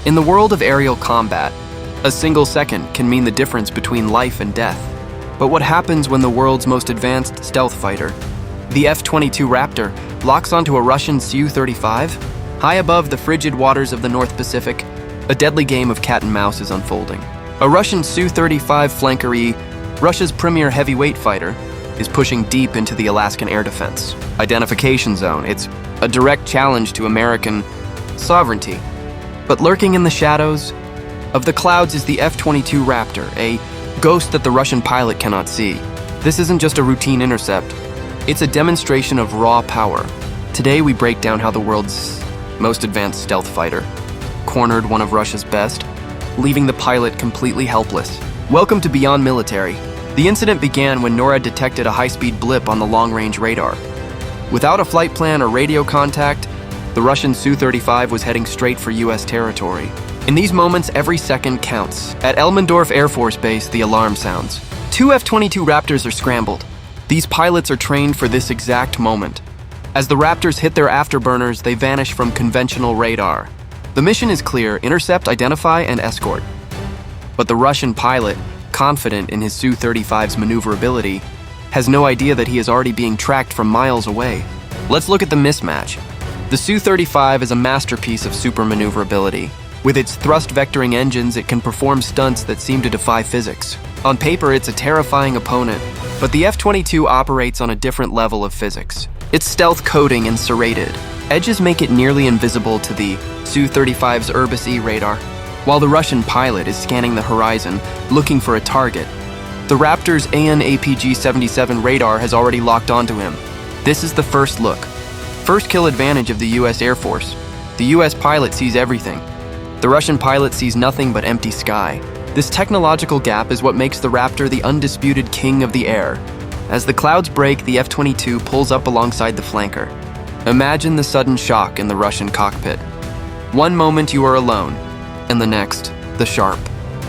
In the world of aerial combat, a single second can mean the difference between life and death. But what happens when the world's most advanced stealth fighter, the F-22 Raptor, locks onto a Russian Su-35? High above the frigid waters of the North Pacific, a deadly game of cat and mouse is unfolding. A Russian Su-35 flanker, Russia's premier heavyweight fighter, is pushing deep into the Alaskan air defense identification zone. It's a direct challenge to American sovereignty. But lurking in the shadows of the clouds is the F-22 Raptor, a ghost that the Russian pilot cannot see. This isn't just a routine intercept. It's a demonstration of raw power. Today we break down how the world's most advanced stealth fighter cornered one of Russia's best, leaving the pilot completely helpless. Welcome to Beyond Military. The incident began when NORAD detected a high-speed blip on the long-range radar. Without a flight plan or radio contact, the Russian Su-35 was heading straight for U.S. territory. In these moments, every second counts. At Elmendorf Air Force Base, the alarm sounds. Two F-22 Raptors are scrambled. These pilots are trained for this exact moment. As the Raptors hit their afterburners, they vanish from conventional radar. The mission is clear: intercept, identify, and escort. But the Russian pilot, confident in his Su-35's maneuverability, has no idea that he is already being tracked from miles away. Let's look at the mismatch. The Su-35 is a masterpiece of super maneuverability. With its thrust vectoring engines, it can perform stunts that seem to defy physics. On paper, it's a terrifying opponent, but the F-22 operates on a different level of physics. Its stealth coating and serrated edges make it nearly invisible to the Su-35's Urbis-E radar. While the Russian pilot is scanning the horizon, looking for a target, the Raptor's AN/APG-77 radar has already locked onto him. This is the first look. First kill advantage of the U.S. Air Force. The U.S. pilot sees everything. The Russian pilot sees nothing but empty sky. This technological gap is what makes the Raptor the undisputed king of the air. As the clouds break, the F-22 pulls up alongside the flanker. Imagine the sudden shock in the Russian cockpit. One moment you are alone, and the next, the sharp,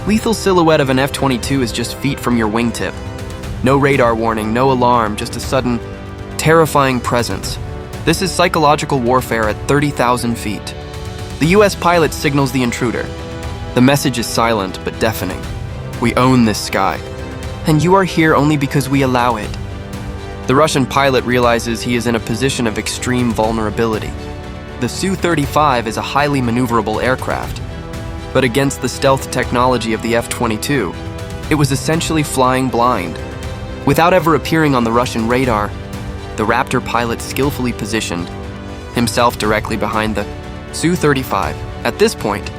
lethal silhouette of an F-22 is just feet from your wingtip. No radar warning, no alarm, just a sudden, terrifying presence. This is psychological warfare at 30,000 feet. The U.S. pilot signals the intruder. The message is silent but deafening. We own this sky, and you are here only because we allow it. The Russian pilot realizes he is in a position of extreme vulnerability. The Su-35 is a highly maneuverable aircraft, but against the stealth technology of the F-22, it was essentially flying blind. Without ever appearing on the Russian radar, the Raptor pilot skillfully positioned himself directly behind the Su-35. At this point,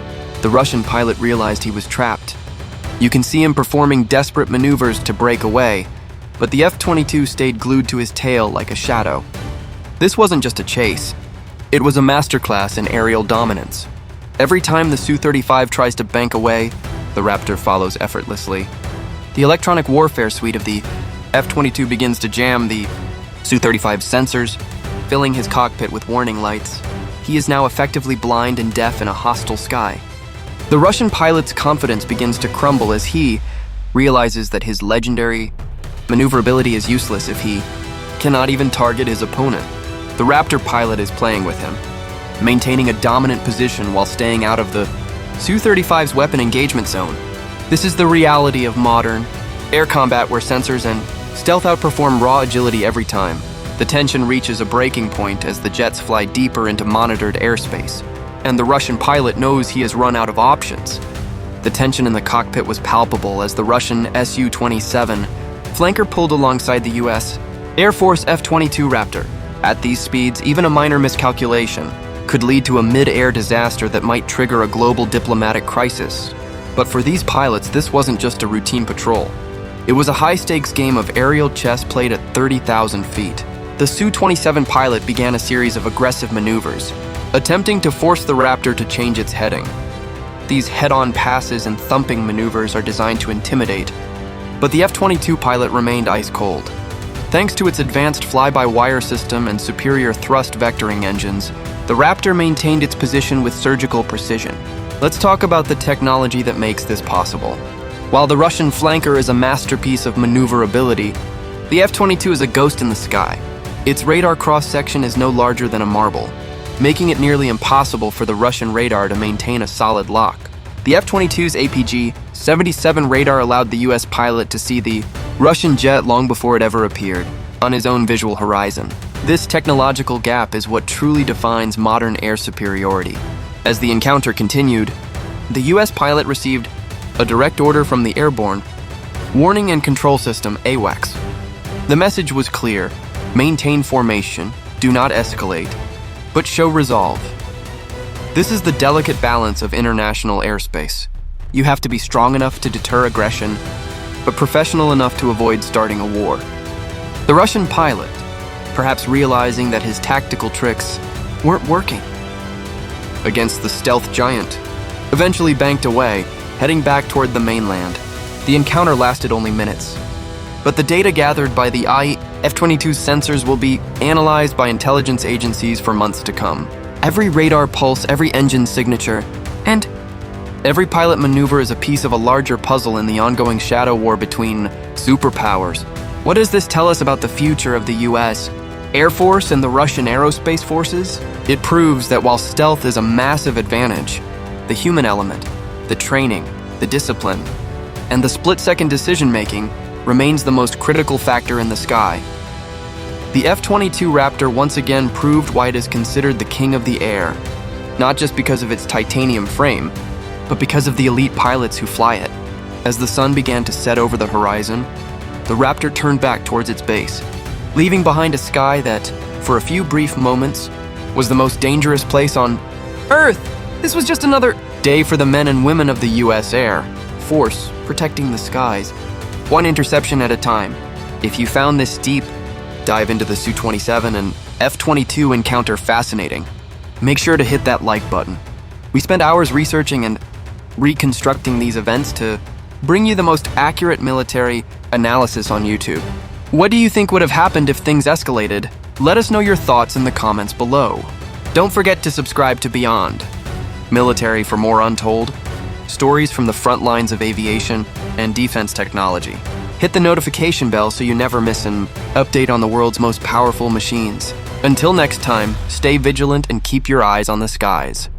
the Russian pilot realized he was trapped. You can see him performing desperate maneuvers to break away, but the F-22 stayed glued to his tail like a shadow. This wasn't just a chase. It was a masterclass in aerial dominance. Every time the Su-35 tries to bank away, the Raptor follows effortlessly. The electronic warfare suite of the F-22 begins to jam the Su-35's sensors, filling his cockpit with warning lights. He is now effectively blind and deaf in a hostile sky. The Russian pilot's confidence begins to crumble as he realizes that his legendary maneuverability is useless if he cannot even target his opponent. The Raptor pilot is playing with him, maintaining a dominant position while staying out of the Su-35's weapon engagement zone. This is the reality of modern air combat where sensors and stealth outperform raw agility every time. The tension reaches a breaking point as the jets fly deeper into monitored airspace, and the Russian pilot knows he has run out of options. The tension in the cockpit was palpable as the Russian Su-27 flanker pulled alongside the U.S. Air Force F-22 Raptor. At these speeds, even a minor miscalculation could lead to a mid-air disaster that might trigger a global diplomatic crisis. But for these pilots, this wasn't just a routine patrol. It was a high-stakes game of aerial chess played at 30,000 feet. The Su-27 pilot began a series of aggressive maneuvers, attempting to force the Raptor to change its heading. These head-on passes and thumping maneuvers are designed to intimidate, but the F-22 pilot remained ice-cold. Thanks to its advanced fly-by-wire system and superior thrust vectoring engines, the Raptor maintained its position with surgical precision. Let's talk about the technology that makes this possible. While the Russian flanker is a masterpiece of maneuverability, the F-22 is a ghost in the sky. Its radar cross-section is no larger than a marble. making it nearly impossible for the Russian radar to maintain a solid lock. The F-22's APG-77 radar allowed the US pilot to see the Russian jet long before it ever appeared on his own visual horizon. This technological gap is what truly defines modern air superiority. As the encounter continued, the US pilot received a direct order from the Airborne Warning and Control System, AWACS. The message was clear: maintain formation, do not escalate, but show resolve. This is the delicate balance of international airspace. You have to be strong enough to deter aggression, but professional enough to avoid starting a war. The Russian pilot, perhaps realizing that his tactical tricks weren't working against the stealth giant, eventually banked away, heading back toward the mainland. The encounter lasted only minutes, but the data gathered by the F-22's sensors will be analyzed by intelligence agencies for months to come. Every radar pulse, every engine signature, and every pilot maneuver is a piece of a larger puzzle in the ongoing shadow war between superpowers. What does this tell us about the future of the US Air Force and the Russian aerospace forces? It proves that while stealth is a massive advantage, the human element, the training, the discipline, and the split-second decision-making remains the most critical factor in the sky. The F-22 Raptor once again proved why it is considered the king of the air, not just because of its titanium frame, but because of the elite pilots who fly it. As the sun began to set over the horizon, the Raptor turned back towards its base, leaving behind a sky that, for a few brief moments, was the most dangerous place on Earth. This was just another day for the men and women of the US Air Force protecting the skies, one interception at a time. If you found this deep dive into the Su-27 and F-22 encounter fascinating, make sure to hit that like button. We spent hours researching and reconstructing these events to bring you the most accurate military analysis on YouTube. What do you think would have happened if things escalated? Let us know your thoughts in the comments below. Don't forget to subscribe to Beyond Military for more untold stories from the front lines of aviation and defense technology. Hit the notification bell so you never miss an update on the world's most powerful machines. Until next time, stay vigilant and keep your eyes on the skies.